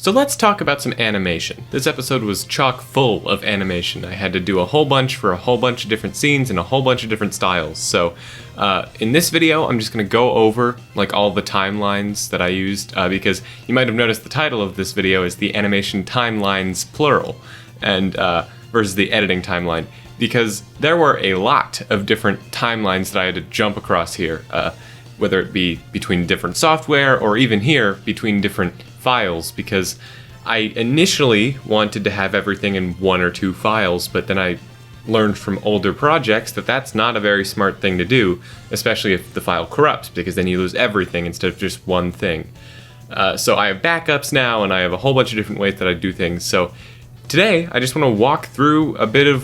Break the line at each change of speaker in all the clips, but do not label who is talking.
So let's talk about some animation. This episode was chock full of animation. I had to do a whole bunch for a whole bunch of different scenes and a whole bunch of different styles. So in this video, I'm just going to go over like all the timelines that I used because you might have noticed the title of this video is the animation timelines plural and versus the editing timeline, because there were a lot of different timelines that I had to jump across here, whether it be between different software or even here between different files, because I initially wanted to have everything in 1 or 2 files, but then I learned from older projects that that's not a very smart thing to do, especially if the file corrupts, because then you lose everything instead of just one thing. So I have backups now, and I have a whole bunch of different ways that I do things. So today, I just want to walk through a bit of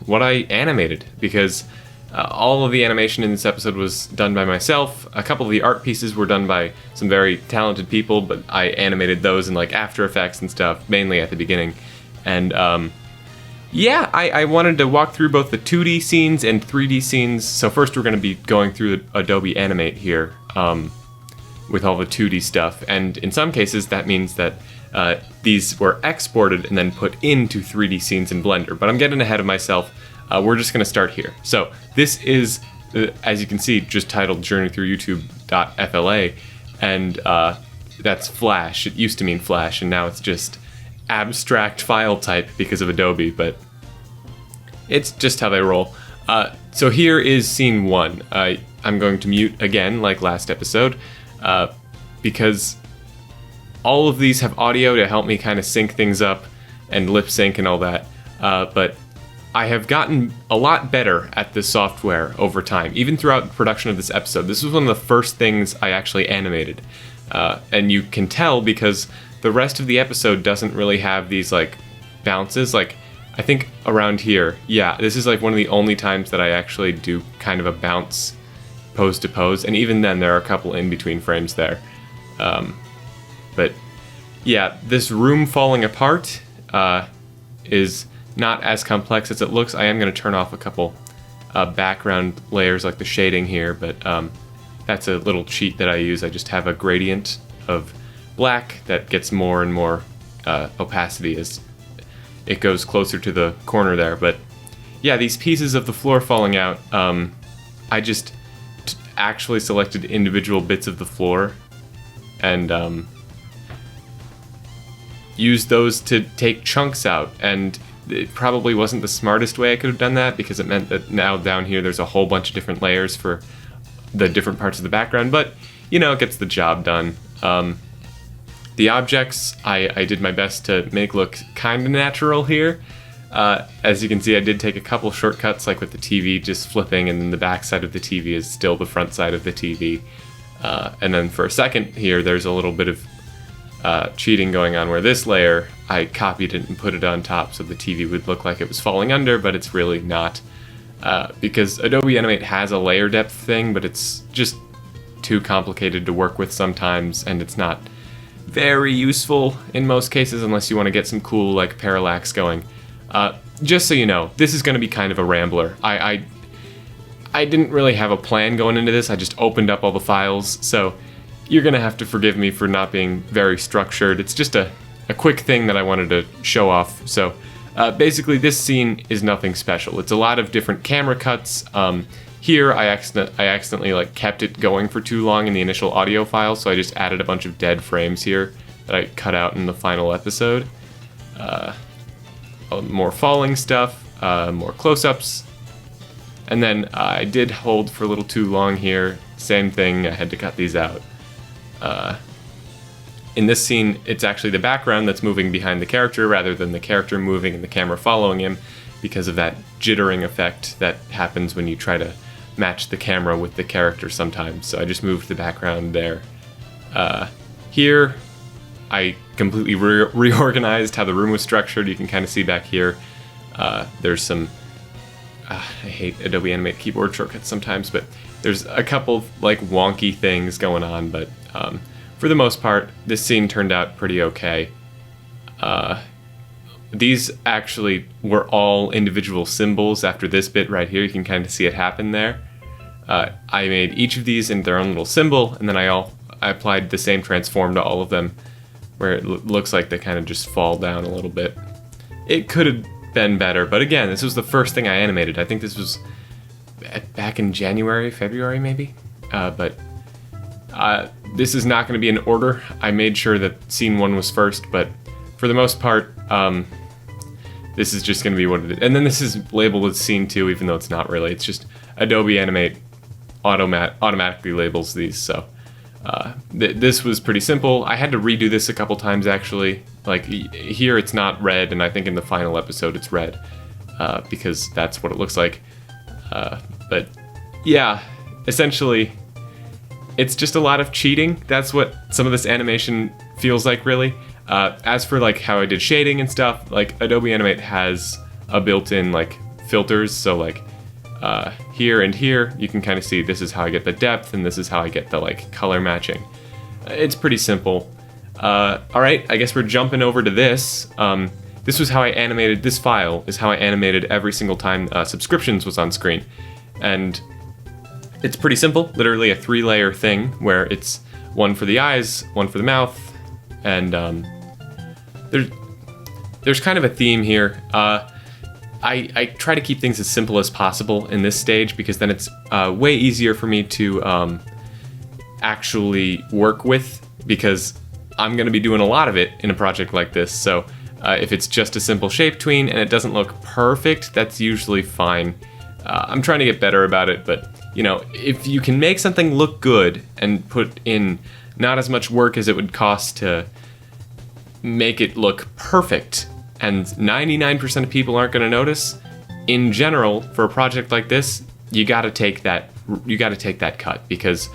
what I animated, because all of the animation in this episode was done by myself. A couple of the art pieces were done by some very talented people, but I animated those in like After Effects and stuff, mainly at the beginning. And yeah, I wanted to walk through both the 2D scenes and 3D scenes. So first we're going to be going through the Adobe Animate here with all the 2D stuff. And in some cases that means that these were exported and then put into 3D scenes in Blender. But I'm getting ahead of myself. We're just going to start here. So this is, as you can see, just titled Journey Through YouTube.fla, and that's Flash. It used to mean Flash, and now it's just abstract file type because of Adobe, but it's just how they roll. So here is scene 1. I'm going to mute again, like last episode, because all of these have audio to help me kind of sync things up and lip sync and all that, but I have gotten a lot better at this software over time, even throughout the production of this episode. This was one of the first things I actually animated, and you can tell because the rest of the episode doesn't really have these like bounces. Like I think around here, yeah, this is like one of the only times that I actually do kind of a bounce pose to pose, and even then there are a couple in between frames there. But yeah, this room falling apart is not as complex as it looks. I am going to turn off a couple background layers like the shading here, but that's a little cheat that I use. I just have a gradient of black that gets more and more opacity as it goes closer to the corner there. But yeah, these pieces of the floor falling out, I just actually selected individual bits of the floor and used those to take chunks out, and it probably wasn't the smartest way I could have done that, because it meant that now down here there's a whole bunch of different layers for the different parts of the background, but you know, it gets the job done. The objects I did my best to make look kind of natural here. As you can see, I did take a couple shortcuts, like with the TV just flipping, and then the back side of the TV is still the front side of the TV. And then for a second here, there's a little bit of cheating going on where this layer, I copied it and put it on top so the TV would look like it was falling under, but it's really not. Because Adobe Animate has a layer depth thing, but it's just too complicated to work with sometimes, and it's not very useful in most cases unless you want to get some cool like parallax going. Just so you know, this is going to be kind of a rambler. I didn't really have a plan going into this. I just opened up all the files, so you're going to have to forgive me for not being very structured. It's just a quick thing that I wanted to show off. So basically this scene is nothing special. It's a lot of different camera cuts. Here I accidentally like kept it going for too long in the initial audio file, so I just added a bunch of dead frames here that I cut out in the final episode. More falling stuff, more close-ups, and then I did hold for a little too long here. Same thing, I had to cut these out. In this scene, it's actually the background that's moving behind the character rather than the character moving and the camera following him, because of that jittering effect that happens when you try to match the camera with the character sometimes. So I just moved the background there. Here, I completely reorganized how the room was structured. You can kind of see back here, there's some, I hate Adobe Animate keyboard shortcuts sometimes, but there's a couple like wonky things going on, but for the most part, this scene turned out pretty okay. These actually were all individual symbols after this bit right here. You can kind of see it happen there. I made each of these in their own little symbol, and then I applied the same transform to all of them. where it looks like they kind of just fall down a little bit. It could have been better, but again, this was the first thing I animated. I think this was back in January, February maybe, but this is not going to be in order. I made sure that scene 1 was first, but for the most part, this is just going to be what it is. And then this is labeled as scene 2, even though it's not really. It's just Adobe Animate automatically labels these, so this was pretty simple. I had to redo this a couple times, actually. Like, here it's not red, and I think in the final episode it's red, because that's what it looks like. But yeah, essentially, it's just a lot of cheating. That's what some of this animation feels like, really. As for like how I did shading and stuff, like Adobe Animate has a built-in like filters, so like here and here you can kind of see this is how I get the depth and this is how I get the like color matching. It's pretty simple. Alright, I guess we're jumping over to this. This was how I animated, this file is how I animated every single time subscriptions was on screen. And it's pretty simple, literally a 3-layer thing where it's one for the eyes, one for the mouth, and there's kind of a theme here. I try to keep things as simple as possible in this stage because then it's way easier for me to actually work with, because I'm going to be doing a lot of it in a project like this. So if it's just a simple shape tween and it doesn't look perfect, that's usually fine. I'm trying to get better about it, but you know, if you can make something look good and put in not as much work as it would cost to make it look perfect, and 99% of people aren't going to notice, in general, for a project like this, you got to take that cut, because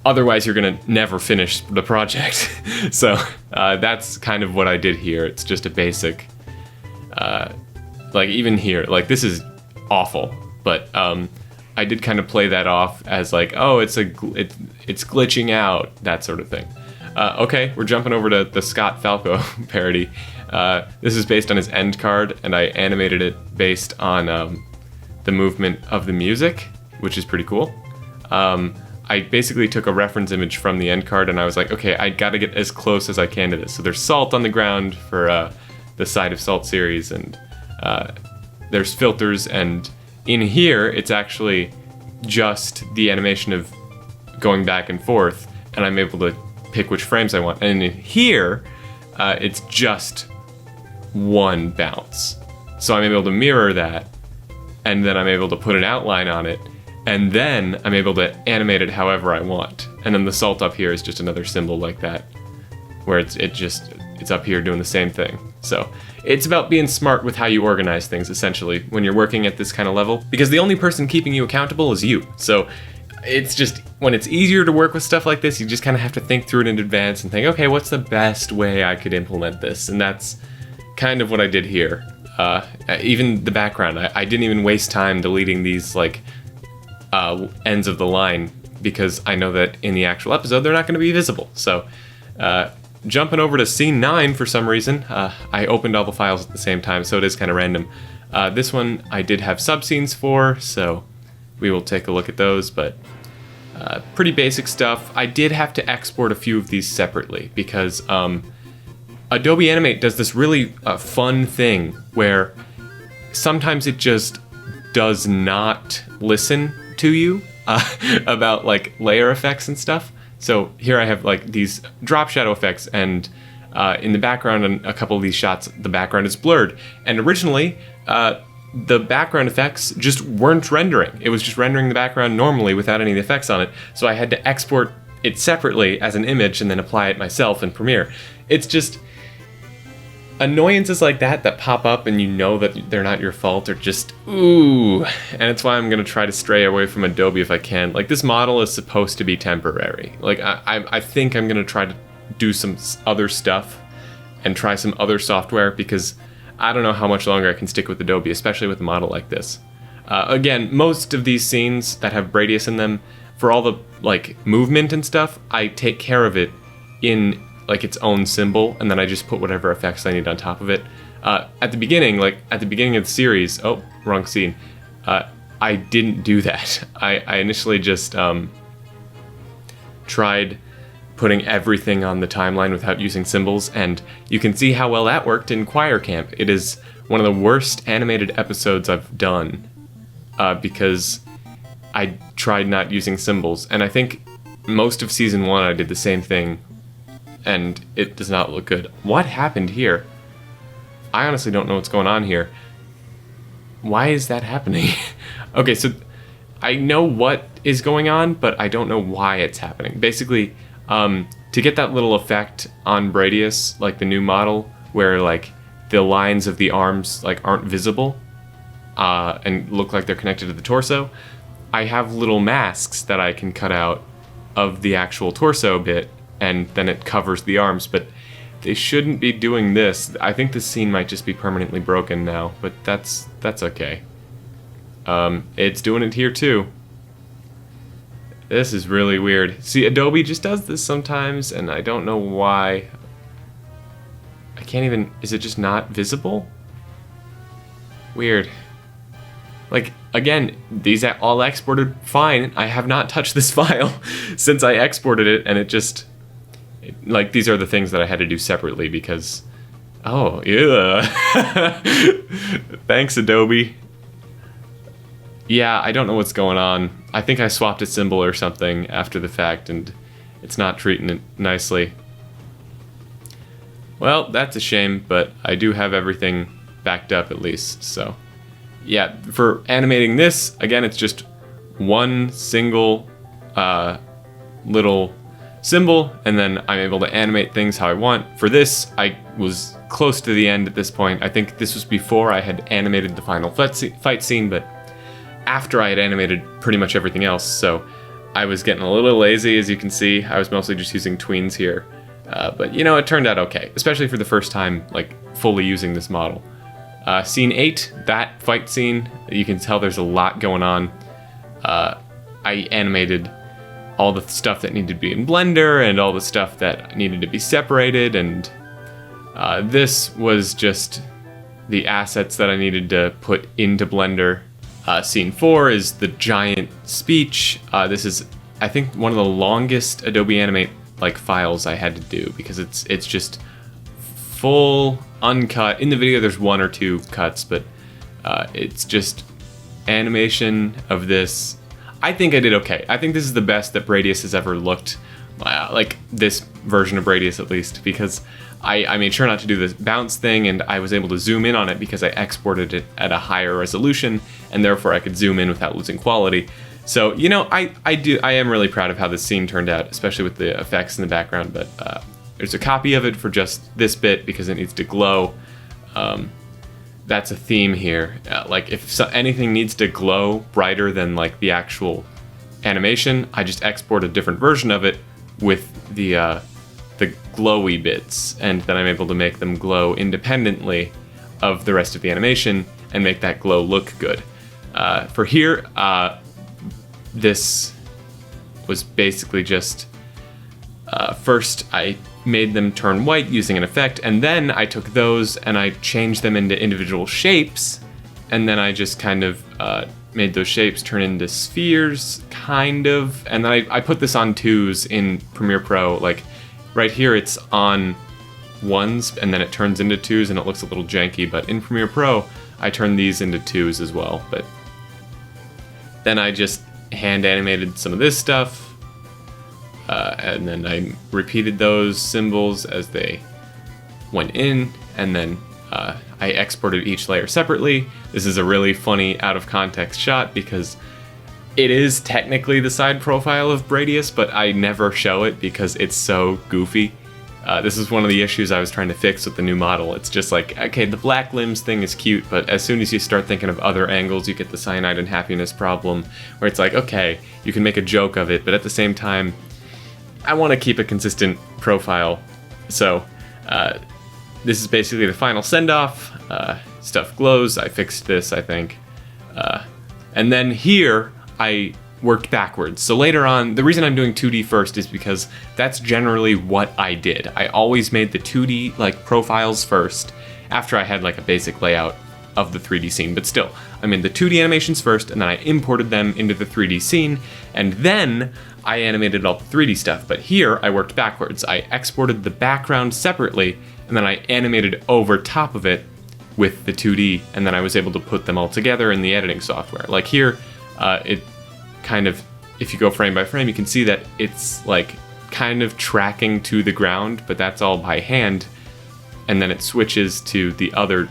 otherwise you're going to never finish the project. So that's kind of what I did here. It's just a basic, like even here, like this is awful, but I did kind of play that off as like, oh, it's glitching out, that sort of thing. Okay, we're jumping over to the Scott Falco parody. This is based on his end card, and I animated it based on the movement of the music, which is pretty cool. I basically took a reference image from the end card, and I was like, okay, I gotta get as close as I can to this. So there's salt on the ground for the Side of Salt series, and there's filters, and in here, it's actually just the animation of going back and forth, and I'm able to pick which frames I want. And in here, it's just one bounce. So I'm able to mirror that, and then I'm able to put an outline on it, and then I'm able to animate it however I want. And then the salt up here is just another symbol like that, where it's up here doing the same thing. So it's about being smart with how you organize things, essentially, when you're working at this kind of level, because the only person keeping you accountable is you. So it's just, when it's easier to work with stuff like this, you just kind of have to think through it in advance and think, okay, what's the best way I could implement this? And that's kind of what I did here. Even the background, I didn't even waste time deleting these like ends of the line, because I know that in the actual episode they're not going to be visible. So jumping over to scene 9 for some reason, I opened all the files at the same time, so it is kind of random. This one I did have subscenes for, so we will take a look at those, but pretty basic stuff. I did have to export a few of these separately because Adobe Animate does this really fun thing where sometimes it just does not listen to you about like layer effects and stuff. So here I have like these drop shadow effects, and in the background in a couple of these shots, the background is blurred. And originally, the background effects just weren't rendering. It was just rendering the background normally without any of the effects on it. So I had to export it separately as an image and then apply it myself in Premiere. It's just annoyances like that pop up and you know that they're not your fault, or just, ooh. And it's why I'm going to try to stray away from Adobe if I can. Like, this model is supposed to be temporary. Like, I think I'm going to try to do some other stuff and try some other software, because I don't know how much longer I can stick with Adobe, especially with a model like this. Again, most of these scenes that have Bradius in them, for all the like movement and stuff, I take care of it in like its own symbol, and then I just put whatever effects I need on top of it. At the beginning of the series, oh, wrong scene, I didn't do that. I initially just tried putting everything on the timeline without using symbols, and you can see how well that worked in Choir Camp. It is one of the worst animated episodes I've done because I tried not using symbols, and I think most of Season 1 I did the same thing, and it does not look good. What happened here? I honestly don't know what's going on here. Why is that happening? Okay, so I know what is going on, but I don't know why it's happening. Basically, to get that little effect on Bradius, like the new model, where like the lines of the arms like aren't visible and look like they're connected to the torso, I have little masks that I can cut out of the actual torso bit, and then it covers the arms, but they shouldn't be doing this. I think this scene might just be permanently broken now, but that's okay. It's doing it here too. This is really weird. See, Adobe just does this sometimes, and I don't know why. I can't even... Is it just not visible? Weird. Like, again, these are all exported fine. I have not touched this file since I exported it, and it just... Like, these are the things that I had to do separately because... Oh, yeah. Thanks, Adobe. Yeah, I don't know what's going on. I think I swapped a symbol or something after the fact, and it's not treating it nicely. Well, that's a shame, but I do have everything backed up at least, so... Yeah, for animating this, again, it's just one single little symbol, and then I'm able to animate things how I want. For this, I was close to the end at this point. I think this was before I had animated the final fight scene, but after I had animated pretty much everything else, so I was getting a little lazy, as you can see. I was mostly just using tweens here, but you know, it turned out okay, especially for the first time, like, fully using this model. Scene 8, that fight scene, you can tell there's a lot going on. I animated all the stuff that needed to be in Blender and all the stuff that needed to be separated, and this was just the assets that I needed to put into Blender. Scene 4 is the giant speech. This is, I think, one of the longest Adobe Animate like files I had to do because it's just full uncut. In the video there's one or two cuts, but it's just animation of this. I think I did okay. I think this is the best that Bradius has ever looked, like this version of Bradius at least, because I made sure not to do this bounce thing, and I was able to zoom in on it because I exported it at a higher resolution, and therefore I could zoom in without losing quality. So, you know, I am really proud of how this scene turned out, especially with the effects in the background, but there's a copy of it for just this bit because it needs to glow. That's a theme here. Like, if anything needs to glow brighter than like the actual animation, I just export a different version of it with the glowy bits, and then I'm able to make them glow independently of the rest of the animation and make that glow look good. For here, this was basically just first I made them turn white using an effect, and then I took those and I changed them into individual shapes, and then I just kind of made those shapes turn into spheres, kind of, and then I put this on 2s in Premiere Pro. Like, right here it's on 1s, and then it turns into 2s, and it looks a little janky, but in Premiere Pro, I turn these into 2s as well. But then I just hand animated some of this stuff, and then I repeated those symbols as they went in, and then I exported each layer separately. This is a really funny out of context shot because it is technically the side profile of Bradius, but I never show it because it's so goofy. This is one of the issues I was trying to fix with the new model. It's just like, okay, the black limbs thing is cute, but as soon as you start thinking of other angles, you get the cyanide and happiness problem, where it's like, okay, you can make a joke of it, but at the same time, I want to keep a consistent profile. So this is basically the final send-off. Stuff glows. I fixed this, I think. And then here, I worked backwards. So later on, the reason I'm doing 2D first is because that's generally what I did. I always made the 2D like profiles first, after I had like a basic layout of the 3D scene, but still, I made the 2D animations first, and then I imported them into the 3D scene, and then I animated all the 3D stuff. But here, I worked backwards. I exported the background separately, and then I animated over top of it with the 2D, and then I was able to put them all together in the editing software. Like here, it kind of, if you go frame by frame, you can see that it's like kind of tracking to the ground, but that's all by hand, and then it switches to the other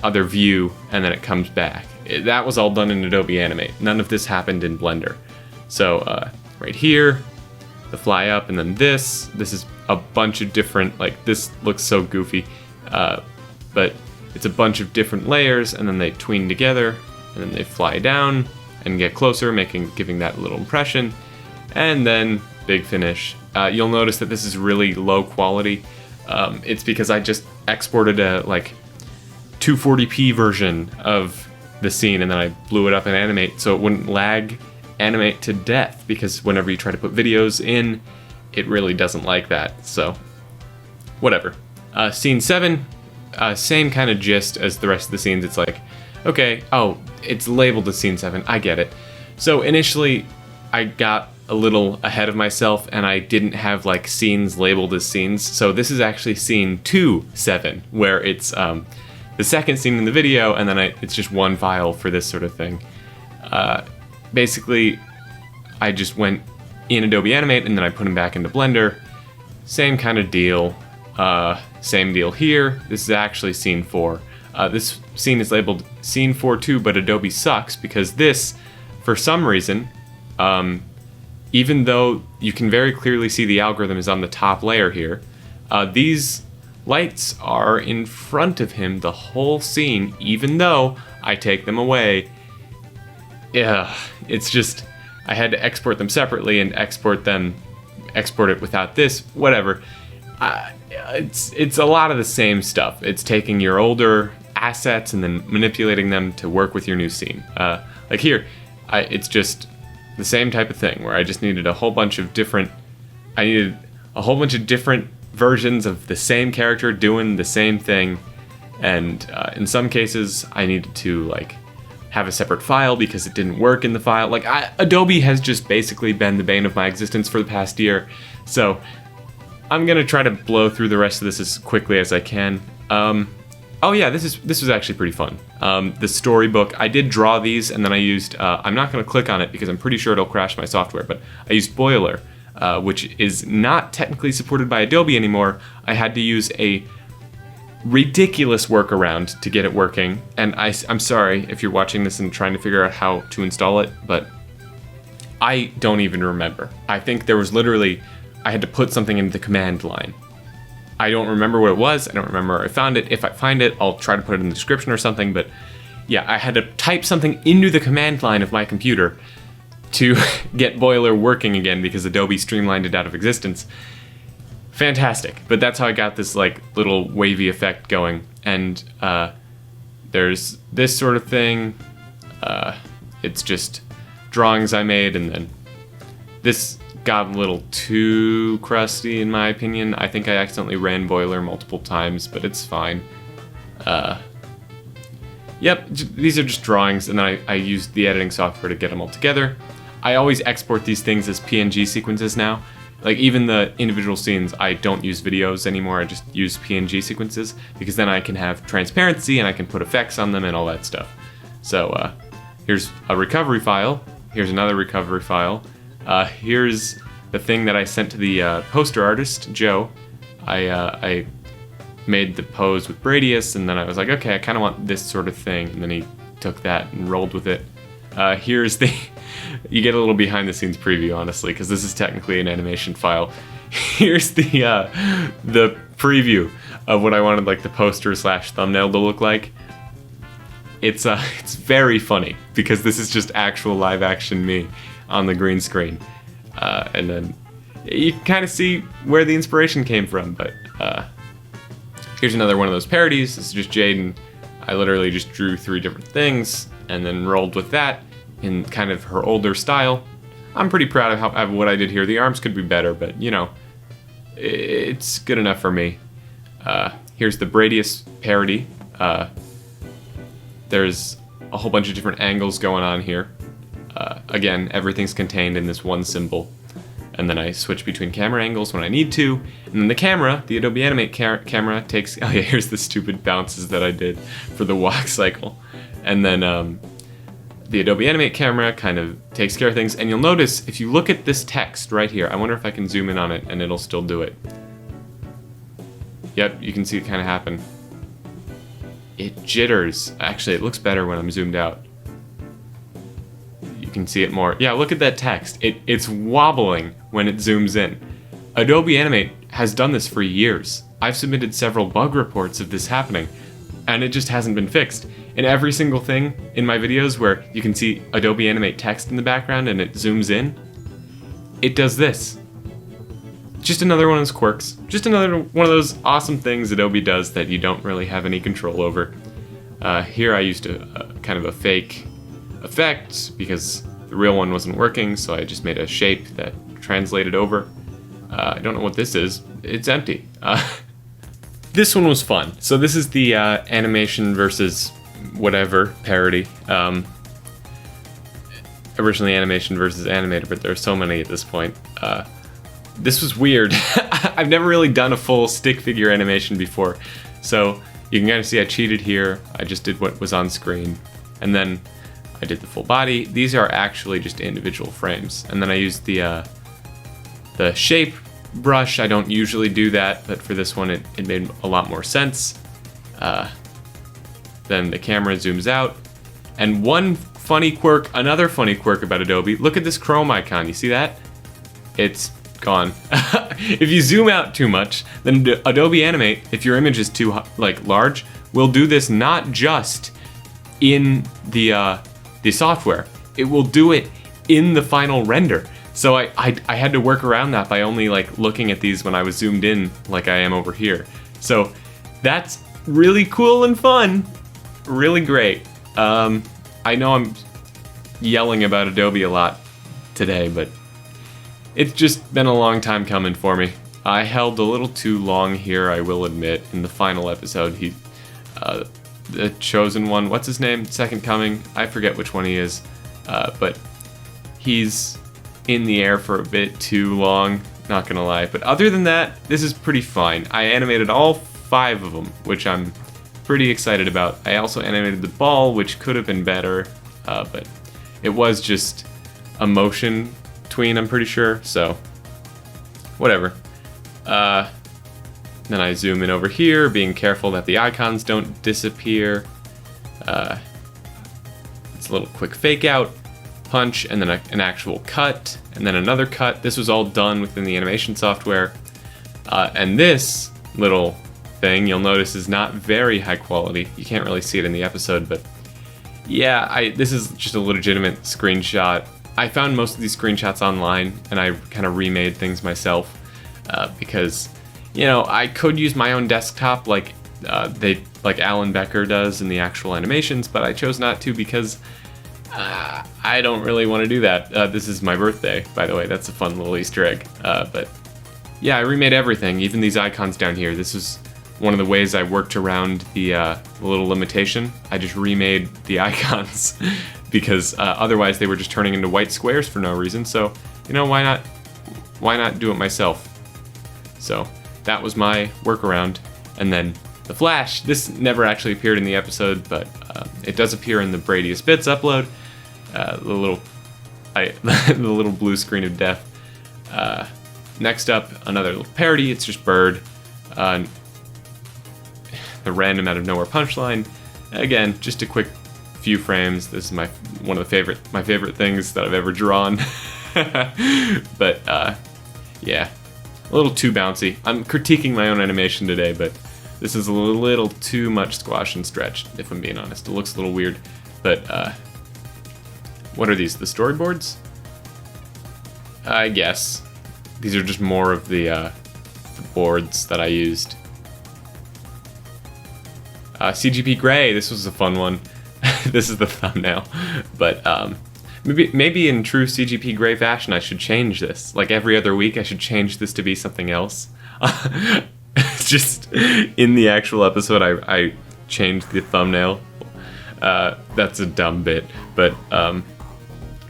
other view, and then it comes back. That was all done in Adobe Animate. None of this happened in Blender. So right here, the fly up, and then this is a bunch of different, like this looks so goofy, but it's a bunch of different layers, and then they tween together, and then they fly down and get closer, giving that little impression, and then big finish. You'll notice that this is really low quality. It's because I just exported a like 240p version of the scene, and then I blew it up in Animate so it wouldn't lag Animate to death, because whenever you try to put videos in, it really doesn't like that. So whatever. Scene 7, same kind of gist as the rest of the scenes. It's like, okay, oh, it's labeled as Scene 7, I get it. So initially, I got a little ahead of myself, and I didn't have like scenes labeled as scenes. So this is actually Scene 2.7, where it's the second scene in the video, and then it's just one file for this sort of thing. Basically, I just went in Adobe Animate, and then I put them back into Blender. Same kind of deal. Same deal here. This is actually Scene 4. This scene is labeled Scene 4.2, but Adobe sucks because this, for some reason, even though you can very clearly see the algorithm is on the top layer here, these lights are in front of him the whole scene, even though I take them away. Yeah, it's just, I had to export them separately and export it without this, whatever. It's a lot of the same stuff. It's taking your older assets and then manipulating them to work with your new scene. Like here, it's just the same type of thing where I just needed a whole bunch of different versions of the same character doing the same thing, and in some cases I needed to like have a separate file because it didn't work in the file. Like Adobe has just basically been the bane of my existence for the past year, so I'm gonna try to blow through the rest of this as quickly as I can. Oh yeah, this was actually pretty fun. The storybook, I did draw these, and then I used, I'm not gonna click on it because I'm pretty sure it'll crash my software, but I used Boiler, which is not technically supported by Adobe anymore. I had to use a ridiculous workaround to get it working, and I'm sorry if you're watching this and trying to figure out how to install it, but I don't even remember. I think there was literally, I had to put something into the command line. I don't remember what it was, I don't remember where I found it. If I find it, I'll try to put it in the description or something, but yeah, I had to type something into the command line of my computer to get Boiler working again because Adobe streamlined it out of existence. Fantastic, but that's how I got this like little wavy effect going. And there's this sort of thing. It's just drawings I made, and then this got a little too crusty in my opinion. I think I accidentally ran Boiler multiple times, but it's fine. Yep, these are just drawings, and then I used the editing software to get them all together. I always export these things as PNG sequences now. Like even the individual scenes, I don't use videos anymore, I just use PNG sequences, because then I can have transparency and I can put effects on them and all that stuff. So here's a recovery file, here's another recovery file, here's the thing that I sent to the poster artist, Joe. I made the pose with Bradius, and then I was like, okay, I kind of want this sort of thing, and then he took that and rolled with it. Here's the, you get a little behind the scenes preview, honestly, because this is technically an animation file. Here's the preview of what I wanted like the poster / thumbnail to look like. It's very funny because this is just actual live action me on the green screen. And then you can kind of see where the inspiration came from, but here's another one of those parodies. This is just Jaden. I literally just drew 3 different things and then rolled with that in kind of her older style. I'm pretty proud of what I did here. The arms could be better, but you know, it's good enough for me. Here's the Bradius parody. there's a whole bunch of different angles going on here. Again, everything's contained in this one symbol. And then I switch between camera angles when I need to. And then the camera, the Adobe Animate camera takes... Oh yeah, here's the stupid bounces that I did for the walk cycle. And then the Adobe Animate camera kind of takes care of things. And you'll notice, if you look at this text right here, I wonder if I can zoom in on it and it'll still do it. Yep, you can see it kind of happen. It jitters. Actually, it looks better when I'm zoomed out. You can see it more. Yeah, look at that text. It's wobbling when it zooms in. Adobe Animate has done this for years. I've submitted several bug reports of this happening, and it just hasn't been fixed. And every single thing in my videos where you can see Adobe Animate text in the background and it zooms in, it does this. Just another one of those quirks. Just another one of those awesome things Adobe does that you don't really have any control over. Here I used kind of a fake effect because the real one wasn't working, so I just made a shape that translated over. I don't know what this is. It's empty. This one was fun. So this is the animation versus whatever parody. Originally animation versus animator, but there are so many at this point. This was weird. I've never really done a full stick figure animation before, so you can kind of see I cheated here. I just did what was on screen, and then I did the full body. These are actually just individual frames, and then I used the shape brush. I don't usually do that, but for this one it made a lot more sense. Then the camera zooms out, and one funny quirk, another funny quirk about Adobe. Look at this Chrome icon. You see that? It's gone. If you zoom out too much, then Adobe Animate, if your image is too large, will do this not just in the software. It will do it in the final render. So I had to work around that by only looking at these when I was zoomed in like I am over here. So that's really cool and fun. Really great. I know I'm yelling about Adobe a lot today, but it's just been a long time coming for me. I held a little too long here, I will admit. In the final episode, the chosen one, what's his name? Second Coming? I forget which one he is. But he's in the air for a bit too long, not gonna lie. But other than that, this is pretty fine. I animated all 5 of them, which I'm pretty excited about. I also animated the ball, which could have been better, but it was just a motion tween, I'm pretty sure, so whatever. Then I zoom in over here, being careful that the icons don't disappear. It's a little quick fake out, punch, and then an actual cut, and then another cut. This was all done within the animation software. And this little thing, you'll notice, is not very high quality. You can't really see it in the episode, but yeah, this is just a legitimate screenshot. I found most of these screenshots online, and I kind of remade things myself because, you know, I could use my own desktop like Alan Becker does in the actual animations, but I chose not to because I don't really want to do that. This is my birthday, by the way. That's a fun little Easter egg. But yeah, I remade everything, even these icons down here. This is one of the ways I worked around the little limitation. I just remade the icons because otherwise they were just turning into white squares for no reason. So, you know, why not do it myself? So that was my workaround. And then the Flash, this never actually appeared in the episode, but it does appear in the Bradius Bits upload. The little blue screen of death. Next up, another little parody. It's just Bird. The random out of nowhere punchline. Again, just a quick few frames. This is my favorite things that I've ever drawn. But yeah, a little too bouncy. I'm critiquing my own animation today, but this is a little too much squash and stretch, if I'm being honest. It looks a little weird, but what are these? The storyboards? I guess these are just more of the boards that I used. CGP Grey, this was a fun one. This is the thumbnail, but maybe in true CGP Grey fashion, I should change this. Like every other week, I should change this to be something else. Just in the actual episode, I changed the thumbnail. That's a dumb bit, but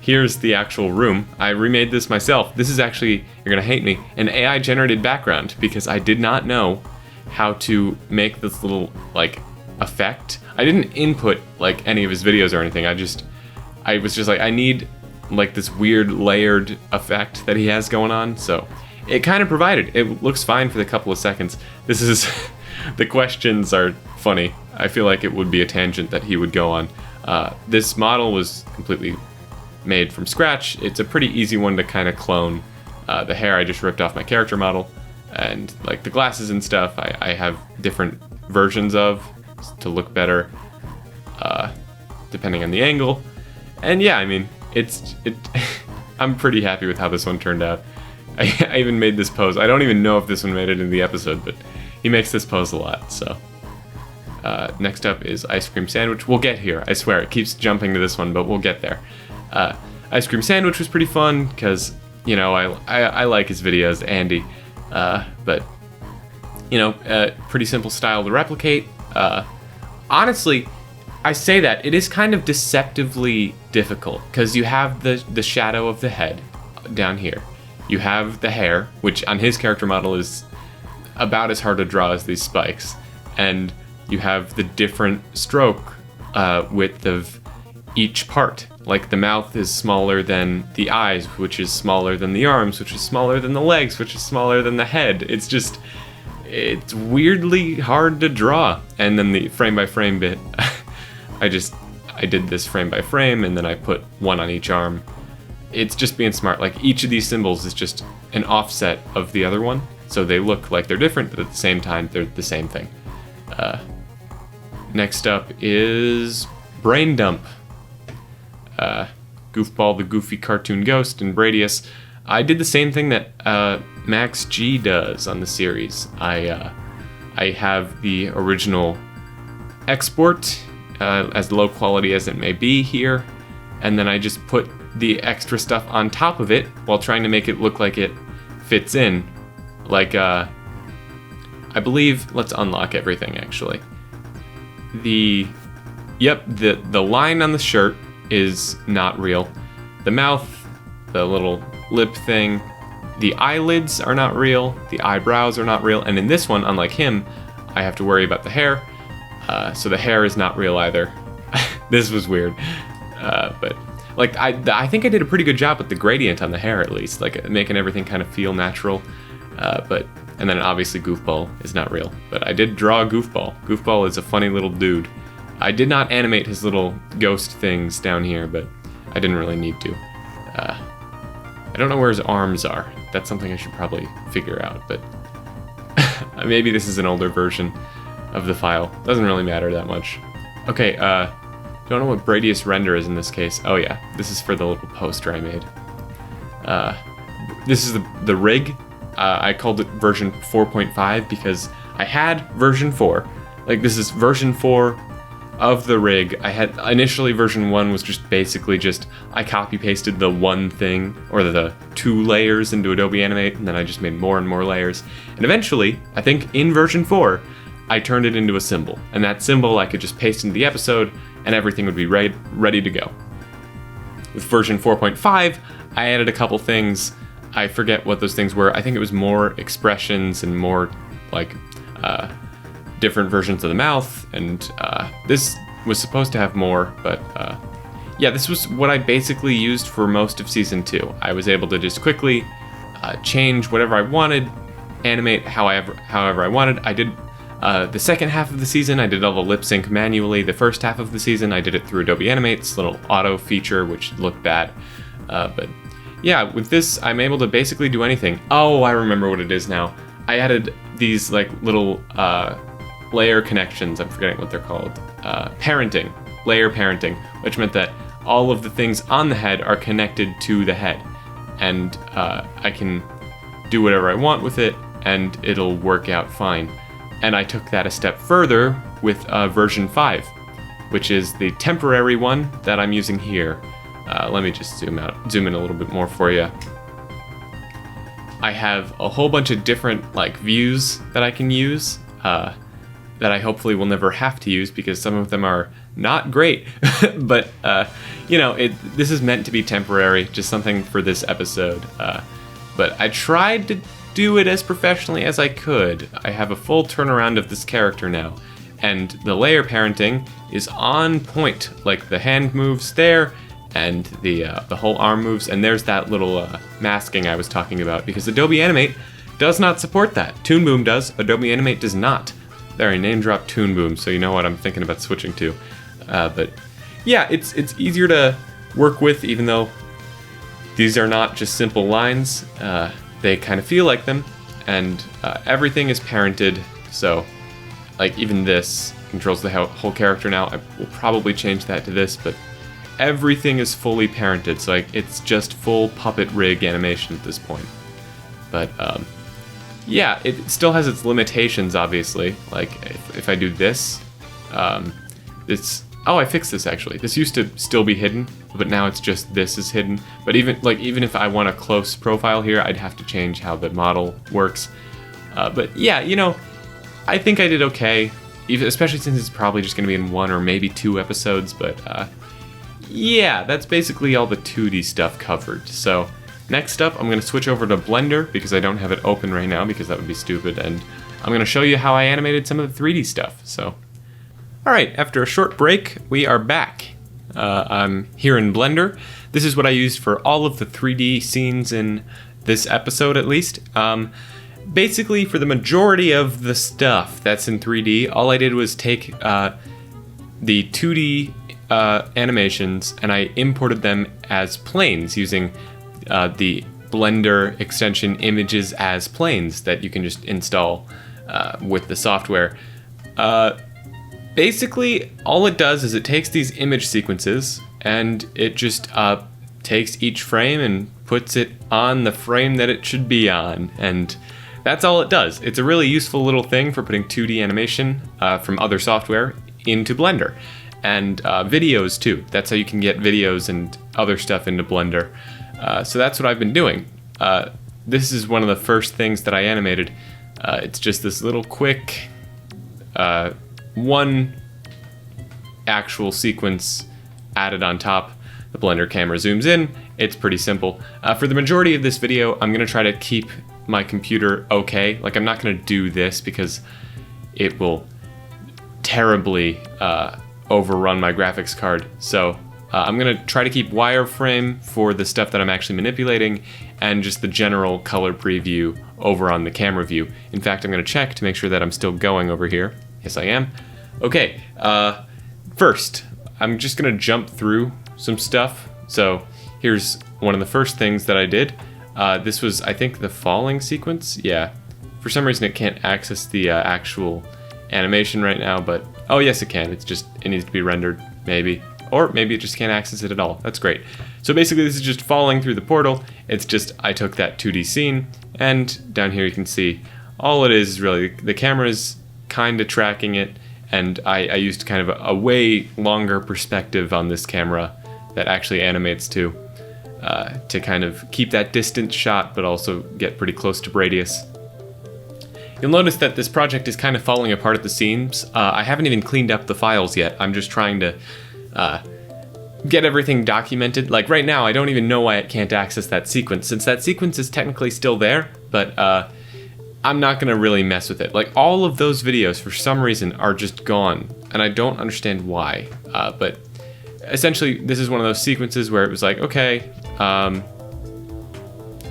here's the actual room. I remade this myself. This is actually, you're gonna hate me, an AI generated background because I did not know how to make this little like effect. I didn't input like any of his videos or anything. I was just like, I need like this weird layered effect that he has going on. So it kind of provided. It looks fine for the couple of seconds. This is, the questions are funny. I feel like it would be a tangent that he would go on. This model was completely made from scratch. It's a pretty easy one to kind of clone. The hair I just ripped off my character model, and like the glasses and stuff I have different versions of to look better depending on the angle. And yeah, I mean, I'm pretty happy with how this one turned out. I even made this pose. I don't even know if this one made it in the episode, but he makes this pose a lot, so. Next up is ice cream sandwich. We'll get here. I swear, it keeps jumping to this one, but we'll get there. Ice cream sandwich was pretty fun because, you know, I like his videos, Andy. But, you know, pretty simple style to replicate. Honestly, I say that it is kind of deceptively difficult because you have the shadow of the head down here. You have the hair, which on his character model is about as hard to draw as these spikes, and you have the different stroke width of each part. Like the mouth is smaller than the eyes, which is smaller than the arms, which is smaller than the legs, which is smaller than the head. It's weirdly hard to draw. And then the frame by frame bit, I did this frame by frame and then I put one on each arm. It's just being smart. Like each of these symbols is just an offset of the other one. So they look like they're different, but at the same time, they're the same thing. Next up is Brain Dump. Goofball, the goofy cartoon ghost, and Bradius. I did the same thing that Max G does on the series. I have the original export, as low quality as it may be here, and then I just put the extra stuff on top of it while trying to make it look like it fits in. Like, I believe, let's unlock everything actually. The line on the shirt is not real. The mouth, the little lip thing, the eyelids are not real, the eyebrows are not real, and in this one, unlike him, I have to worry about the hair, so the hair is not real either. This was weird, but like I think I did a pretty good job with the gradient on the hair at least, like making everything kind of feel natural, and then obviously Goofball is not real, but I did draw Goofball. Goofball is a funny little dude. I did not animate his little ghost things down here, but I didn't really need to. I don't know where his arms are. That's something I should probably figure out, but maybe this is an older version of the file. Doesn't really matter that much. Okay, don't know what Bradius render is in this case. Oh yeah, this is for the little poster I made. This is the rig. I called it version 4.5 because I had version 4. Like this is version 4 of the rig. I had initially version 1 was just basically just I copy pasted the one thing or the 2 layers into Adobe Animate, and then I just made more and more layers. And eventually, I think in version 4, I turned it into a symbol, and that symbol I could just paste into the episode and everything would be ready to go. With version 4.5, I added a couple things. I forget what those things were. I think it was more expressions and more like different versions of the mouth, and this was supposed to have more, but yeah, this was what I basically used for most of season 2. I was able to just quickly change whatever I wanted, animate however I wanted. I did the second half of the season, I did all the lip sync manually. The first half of the season, I did it through Adobe Animate's little auto feature, which looked bad, but yeah, with this, I'm able to basically do anything. Oh, I remember what it is now. I added these like little layer connections, I'm forgetting what they're called, parenting, layer parenting, which meant that all of the things on the head are connected to the head, and I can do whatever I want with it, and it'll work out fine. And I took that a step further with version 5, which is the temporary one that I'm using here. Let me just zoom in a little bit more for you. I have a whole bunch of different like views that I can use. that I hopefully will never have to use because some of them are not great. But, you know, this is meant to be temporary, just something for this episode. But I tried to do it as professionally as I could. I have a full turnaround of this character now, and the layer parenting is on point. Like, the hand moves there, and the whole arm moves, and there's that little masking I was talking about, because Adobe Animate does not support that. Toon Boom does, Adobe Animate does not. There, I name dropped Toon Boom, so you know what I'm thinking about switching to. But yeah, it's easier to work with, even though these are not just simple lines. They kind of feel like them, and everything is parented, so like even this controls the whole character now. I will probably change that to this, but everything is fully parented, so like it's just full puppet rig animation at this point. But yeah, it still has its limitations, obviously. Like if I do this, oh, I fixed this actually. This used to still be hidden, but now it's just this is hidden. But even if I want a close profile here, I'd have to change how the model works. But yeah, you know, I think I did okay, especially since it's probably just going to be in 1 or maybe 2 episodes. But yeah, that's basically all the 2D stuff covered. So next up, I'm going to switch over to Blender because I don't have it open right now because that would be stupid. And I'm going to show you how I animated some of the 3D stuff. So, alright, after a short break, we are back. I'm here in Blender. This is what I used for all of the 3D scenes in this episode, at least. Basically, for the majority of the stuff that's in 3D, all I did was take the 2D animations and I imported them as planes using the Blender extension Images as Planes that you can just install with the software. Basically, all it does is it takes these image sequences and it just takes each frame and puts it on the frame that it should be on, and that's all it does. It's a really useful little thing for putting 2D animation from other software into Blender. And videos too. That's how you can get videos and other stuff into Blender. So that's what I've been doing. This is one of the first things that I animated. It's just this little quick one actual sequence added on top. The Blender camera zooms in. It's pretty simple. For the majority of this video, I'm going to try to keep my computer okay. Like, I'm not going to do this because it will terribly overrun my graphics card. So I'm going to try to keep wireframe for the stuff that I'm actually manipulating and just the general color preview over on the camera view. In fact, I'm going to check to make sure that I'm still going over here. Yes, I am. Okay, first, I'm just going to jump through some stuff. So here's one of the first things that I did. This was, I think, the falling sequence. Yeah, for some reason it can't access the actual animation right now, but oh yes it can. It's just, it needs to be rendered, maybe. Or maybe it just can't access it at all. That's great. So basically this is just falling through the portal. It's just, I took that 2D scene, and down here you can see all it is really, the camera's kind of tracking it, and I used kind of a way longer perspective on this camera that actually animates to kind of keep that distant shot, but also get pretty close to Bradius. You'll notice that this project is kind of falling apart at the seams. I haven't even cleaned up the files yet. I'm just trying to get everything documented. Like right now, I don't even know why it can't access that sequence, since that sequence is technically still there, but I'm not gonna really mess with it. Like, all of those videos, for some reason, are just gone, and I don't understand why. But essentially, this is one of those sequences where it was like, okay, oh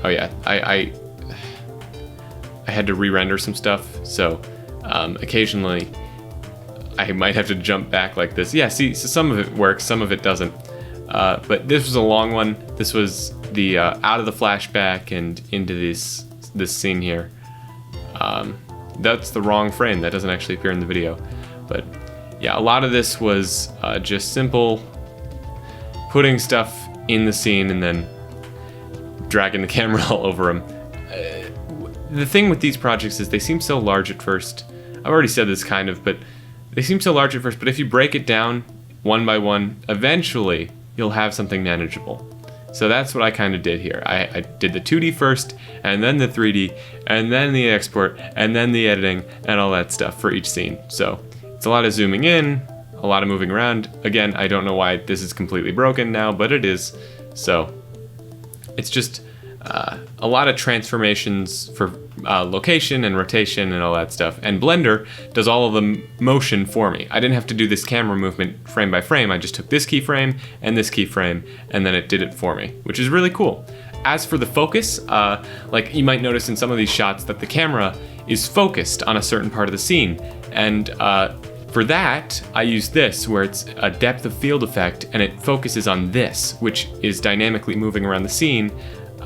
yeah, I had to re-render some stuff, so occasionally I might have to jump back like this. Yeah, see, so some of it works, some of it doesn't. But this was a long one. This was the out of the flashback and into this scene here. That's the wrong frame. That doesn't actually appear in the video. But yeah, a lot of this was just simple putting stuff in the scene and then dragging the camera all over them. The thing with these projects is they seem so large at first. I've already said this kind of, but they seem so large at first, but if you break it down one by one, eventually you'll have something manageable. So that's what I kind of did here. I did the 2D first, and then the 3D, and then the export, and then the editing, and all that stuff for each scene. So it's a lot of zooming in, a lot of moving around. Again, I don't know why this is completely broken now, but it is. So it's just a lot of transformations for location and rotation and all that stuff. And Blender does all of the motion for me. I didn't have to do this camera movement frame by frame. I just took this keyframe and this keyframe, and then it did it for me, which is really cool. As for the focus, like you might notice in some of these shots that the camera is focused on a certain part of the scene. And for that, I use this, where it's a depth of field effect, and it focuses on this, which is dynamically moving around the scene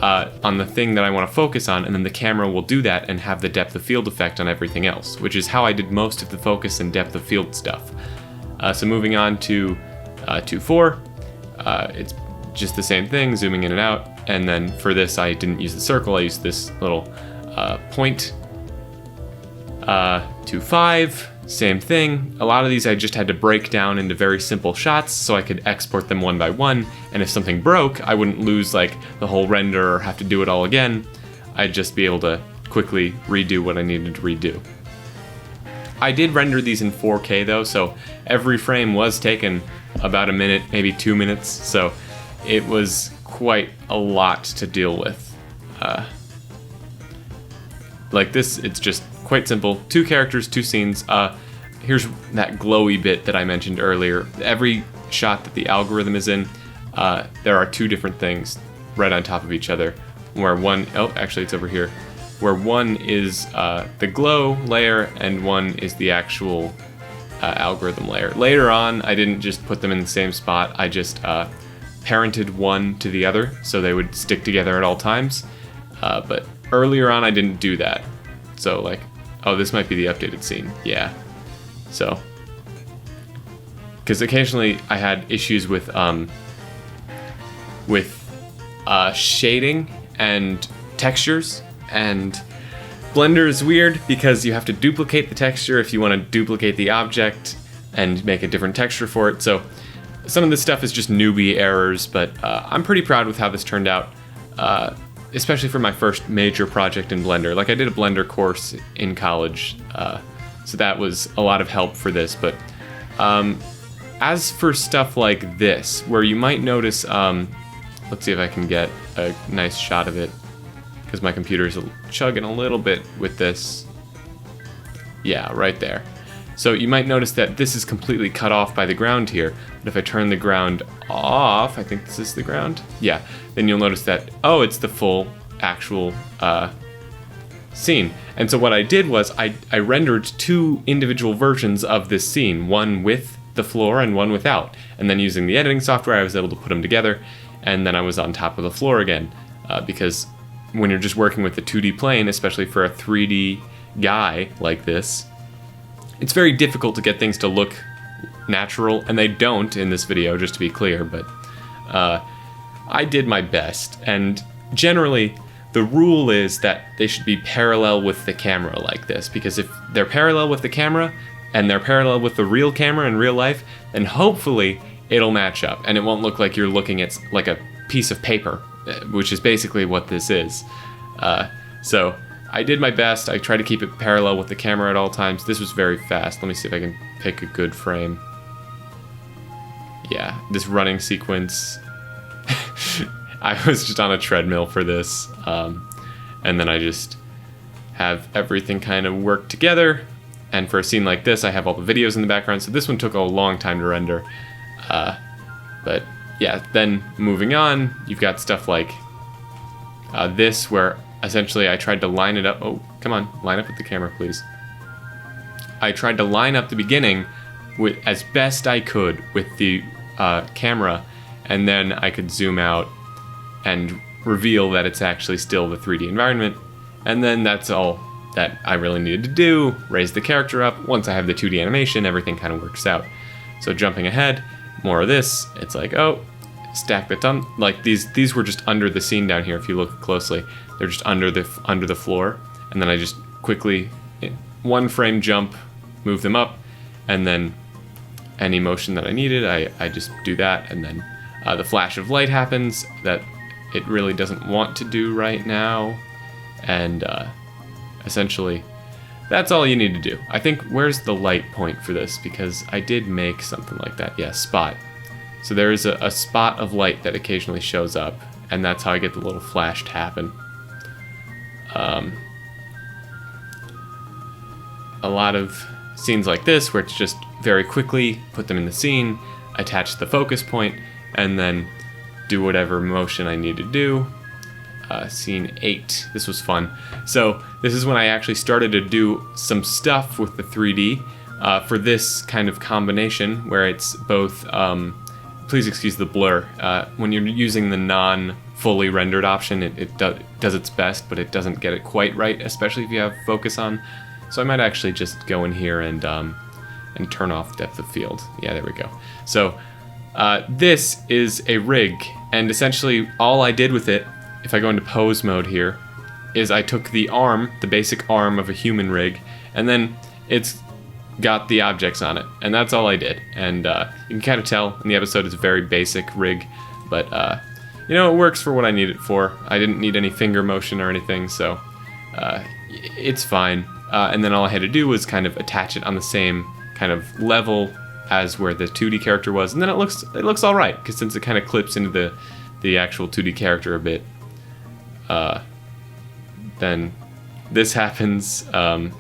on the thing that I want to focus on, and then the camera will do that and have the depth of field effect on everything else, which is how I did most of the focus and depth of field stuff. So moving on to 2.4, it's just the same thing, zooming in and out, and then for this I didn't use the circle, I used this little point. 2.5, same thing. A lot of these I just had to break down into very simple shots so I could export them one by one, and if something broke, I wouldn't lose like the whole render or have to do it all again. I'd just be able to quickly redo what I needed to redo. I did render these in 4K though, so every frame was taken about a minute, maybe 2 minutes, so it was quite a lot to deal with. Like this, it's just quite simple. 2 characters, 2 scenes. Here's that glowy bit that I mentioned earlier. Every shot that the algorithm is in, there are 2 different things right on top of each other. Where one, oh, actually it's over here. Where one is the glow layer and one is the actual algorithm layer. Later on, I didn't just put them in the same spot. I just parented one to the other so they would stick together at all times. But earlier on, I didn't do that. So like, oh, this might be the updated scene. Yeah. So, because occasionally I had issues with shading and textures, and Blender is weird because you have to duplicate the texture if you want to duplicate the object and make a different texture for it. So some of this stuff is just newbie errors, but I'm pretty proud with how this turned out. Especially for my first major project in Blender. Like I did a Blender course in college, so that was a lot of help for this. But as for stuff like this, where you might notice, let's see if I can get a nice shot of it, because my computer is chugging a little bit with this. Yeah, right there. So you might notice that this is completely cut off by the ground here, but if I turn the ground off, I think this is the ground, yeah, then you'll notice that, oh, it's the full actual scene. And so what I did was I rendered 2 individual versions of this scene, one with the floor and one without, and then using the editing software I was able to put them together, and then I was on top of the floor again, because when you're just working with the 2D plane, especially for a 3D guy like this, it's very difficult to get things to look natural, and they don't in this video, just to be clear, but I did my best, and generally the rule is that they should be parallel with the camera like this, because if they're parallel with the camera, and they're parallel with the real camera in real life, then hopefully it'll match up, and it won't look like you're looking at like a piece of paper, which is basically what this is. So I did my best. I tried to keep it parallel with the camera at all times. This was very fast. Let me see if I can pick a good frame. Yeah, this running sequence. I was just on a treadmill for this. And then I just have everything kind of work together. And for a scene like this, I have all the videos in the background. So this one took a long time to render. But yeah, then moving on, you've got stuff like this, where essentially I tried to line it up. Oh, come on, line up with the camera, please. I tried to line up the beginning with as best I could with the camera, and then I could zoom out and reveal that it's actually still the 3D environment. And then that's all that I really needed to do, raise the character up. Once I have the 2D animation, everything kind of works out. So jumping ahead, more of this, it's like, oh, stack the thumb. Like these were just under the scene down here. If you look closely, they're just under the floor. And then I just quickly, one frame jump, move them up, and then any motion that I needed, I just do that. And then the flash of light happens. That it really doesn't want to do right now. And essentially, that's all you need to do. I think, where's the light point for this? Because I did make something like that. Yeah, spot. So there is a spot of light that occasionally shows up, and that's how I get the little flash to happen. A lot of scenes like this, where it's just very quickly put them in the scene, attach the focus point, and then do whatever motion I need to do. Scene 8. This was fun. So this is when I actually started to do some stuff with the 3D for this kind of combination where it's both, please excuse the blur, when you're using the non-fully rendered option, it does its best, but it doesn't get it quite right, especially if you have focus on. So I might actually just go in here and turn off depth of field. Yeah, there we go. So this is a rig, and essentially all I did with it, if I go into pose mode here, is I took the arm, the basic arm of a human rig, and then it's got the objects on it, and that's all I did. And you can kind of tell in the episode it's a very basic rig, but you know, it works for what I need it for. I didn't need any finger motion or anything, so it's fine. And then all I had to do was kind of attach it on the same kind of level as where the 2D character was, and then it looks all right, because since it kind of clips into the actual 2D character a bit, then this happens. I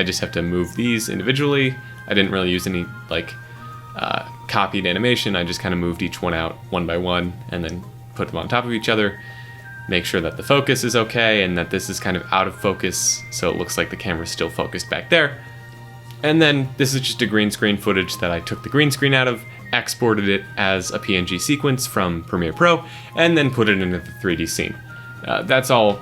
just have to move these individually. I didn't really use any like copied animation. I just kind of moved each one out one by one and then put them on top of each other. Make sure that the focus is okay and that this is kind of out of focus, so it looks like the camera's still focused back there. And then this is just a green screen footage that I took the green screen out of, exported it as a PNG sequence from Premiere Pro, and then put it into the 3D scene. That's all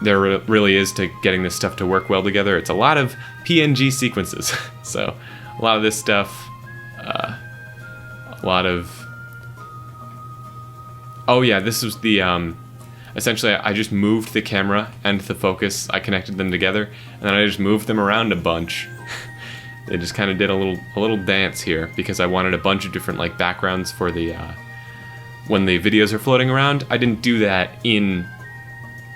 there really is to getting this stuff to work well together. It's a lot of PNG sequences. So a lot of this stuff, a lot of... Oh yeah, this was the... Essentially, I just moved the camera and the focus. I connected them together, and then I just moved them around a bunch. They just kind of did a little dance here because I wanted a bunch of different like backgrounds for the when the videos are floating around. I didn't do that in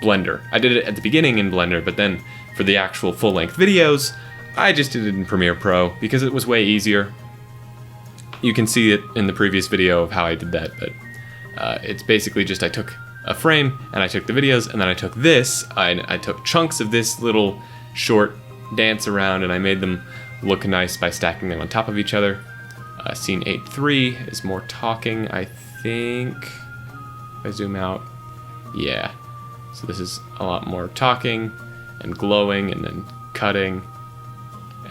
Blender. I did it at the beginning in Blender, but then for the actual full-length videos, I just did it in Premiere Pro because it was way easier. You can see it in the previous video of how I did that, but it's basically just I took a frame and I took the videos, and then I took this, I took chunks of this little short dance around, and I made them look nice by stacking them on top of each other. Scene 8.3 is more talking, I think. If I zoom out, yeah. So this is a lot more talking and glowing and then cutting.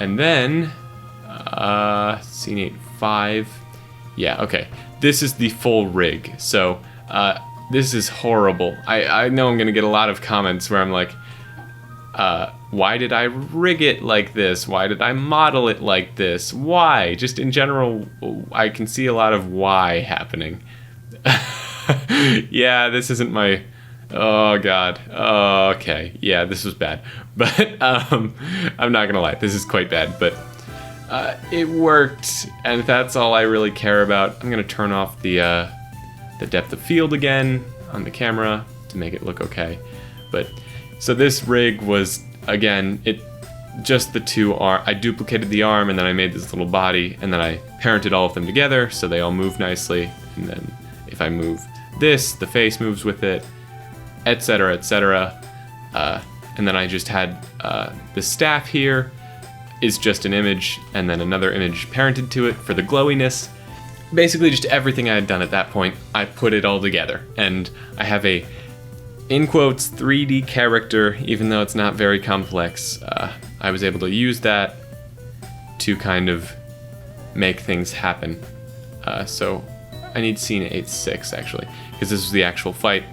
And then, scene 8.5, yeah, okay. This is the full rig. So this is horrible. I know I'm gonna get a lot of comments where I'm like, why did I rig it like this? Why did I model it like this? Why? Just in general, I can see a lot of why happening. Yeah, this isn't my... Oh, God. Oh, okay. Yeah, this was bad. But I'm not gonna lie, this is quite bad. But it worked, and that's all I really care about. I'm gonna turn off the depth of field again on the camera to make it look okay. But so this rig was, again, just the two arms. I duplicated the arm, and then I made this little body, and then I parented all of them together so they all move nicely. And then if I move this, the face moves with it, etc., etc. And then I just had the staff here is just an image, and then another image parented to it for the glowiness. Basically just everything I had done at that point, I put it all together. And I have a, in quotes, 3D character, even though it's not very complex. I was able to use that to kind of make things happen. So I need scene 8.6 actually, because this was the actual fight.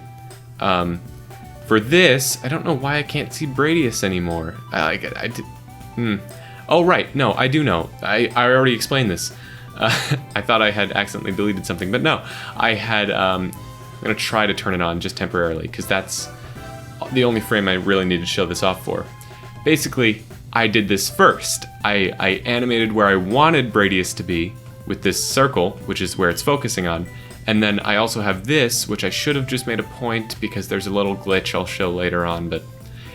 For this, I don't know why I can't see Bradius anymore. Oh right, no, I do know. I already explained this. I thought I had accidentally deleted something, but no. I had, I'm gonna try to turn it on just temporarily, because that's the only frame I really need to show this off for. Basically, I did this first. I animated where I wanted Bradius to be with this circle, which is where it's focusing on, And then I also have this, which I should have just made a point because there's a little glitch I'll show later on, but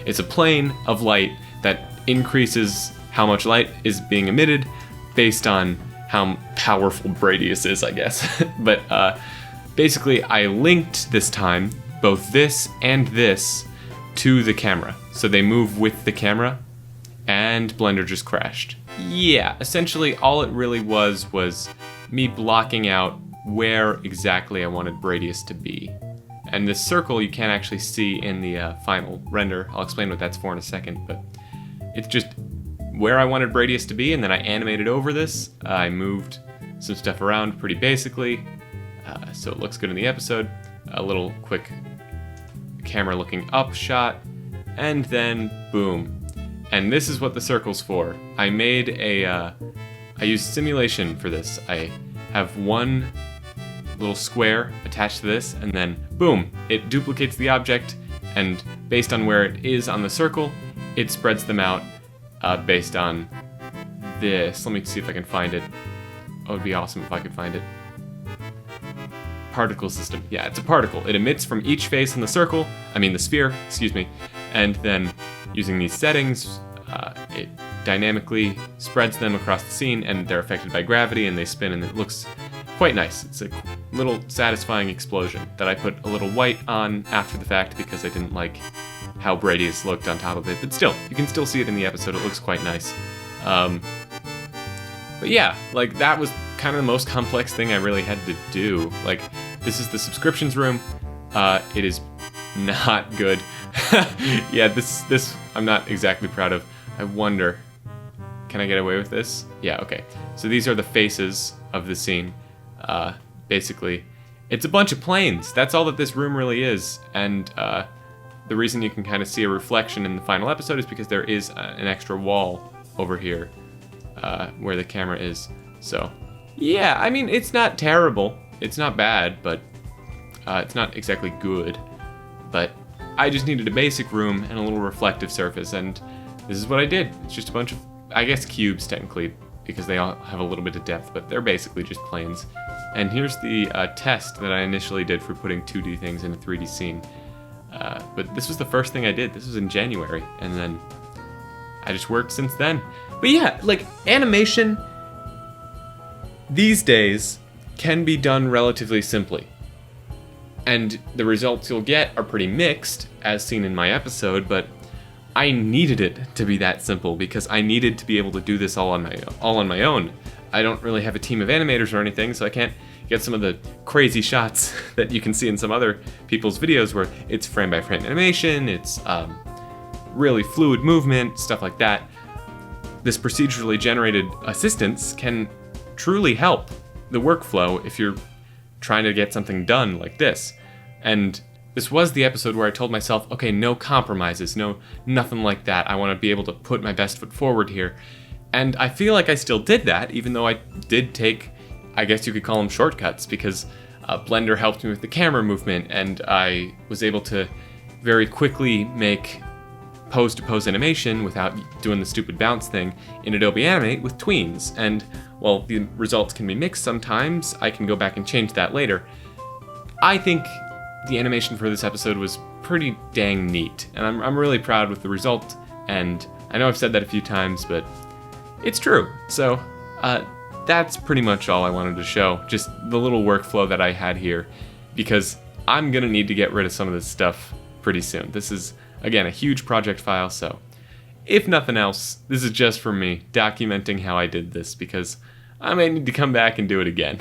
it's a plane of light that increases how much light is being emitted based on how powerful Bradius is, I guess. But basically, I linked this time both this and this to the camera. So they move with the camera, and Blender just crashed. Yeah, essentially all it really was me blocking out where exactly I wanted Bradius to be. And this circle you can't actually see in the final render. I'll explain what that's for in a second, but it's just where I wanted Bradius to be, and then I animated over this. I moved some stuff around pretty basically, so it looks good in the episode. A little quick camera looking up shot, and then boom. And this is what the circle's for. I made I used simulation for this. I have one little square attached to this, and then boom, it duplicates the object, and based on where it is on the circle, it spreads them out based on this. Let me see if I can find it. Oh, it would be awesome if I could find it. Particle system. Yeah, it's a particle. It emits from each face in the circle, the sphere, excuse me, and then using these settings, it dynamically spreads them across the scene, and they're affected by gravity, and they spin, and it looks quite nice. It's a little satisfying explosion that I put a little white on after the fact because I didn't like how Bradius looked on top of it, but still, you can still see it in the episode. It looks quite nice. But yeah, like that was kind of the most complex thing I really had to do. Like, this is the subscriptions room. It is not good. Yeah, this I'm not exactly proud of. I wonder, can I get away with this? Yeah, okay. So these are the faces of the scene. Basically, it's a bunch of planes. That's all that this room really is. And the reason you can kind of see a reflection in the final episode is because there is an extra wall over here where the camera is. So, yeah, it's not terrible. It's not bad, but it's not exactly good. But I just needed a basic room and a little reflective surface, and this is what I did. It's just a bunch of, I guess, cubes technically, because they all have a little bit of depth, but they're basically just planes. And here's the test that I initially did for putting 2D things in a 3D scene. But this was the first thing I did. This was in January, and then I just worked since then. But yeah, like, animation these days can be done relatively simply. And the results you'll get are pretty mixed, as seen in my episode, but I needed it to be that simple because I needed to be able to do this all on my own. I don't really have a team of animators or anything, so I can't get some of the crazy shots that you can see in some other people's videos where it's frame-by-frame animation, it's really fluid movement, stuff like that. This procedurally generated assistance can truly help the workflow if you're trying to get something done like this. And this was the episode where I told myself, okay, no compromises, nothing like that. I want to be able to put my best foot forward here. And I feel like I still did that, even though I did take, I guess you could call them shortcuts, because Blender helped me with the camera movement, and I was able to very quickly make pose-to-pose animation without doing the stupid bounce thing in Adobe Animate with tweens. And while the results can be mixed sometimes, I can go back and change that later. I think the animation for this episode was pretty dang neat, and I'm really proud with the result, and I know I've said that a few times, but it's true. So that's pretty much all I wanted to show, just the little workflow that I had here, because I'm gonna need to get rid of some of this stuff pretty soon. This is, again, a huge project file, so if nothing else, this is just for me documenting how I did this, because I may need to come back and do it again.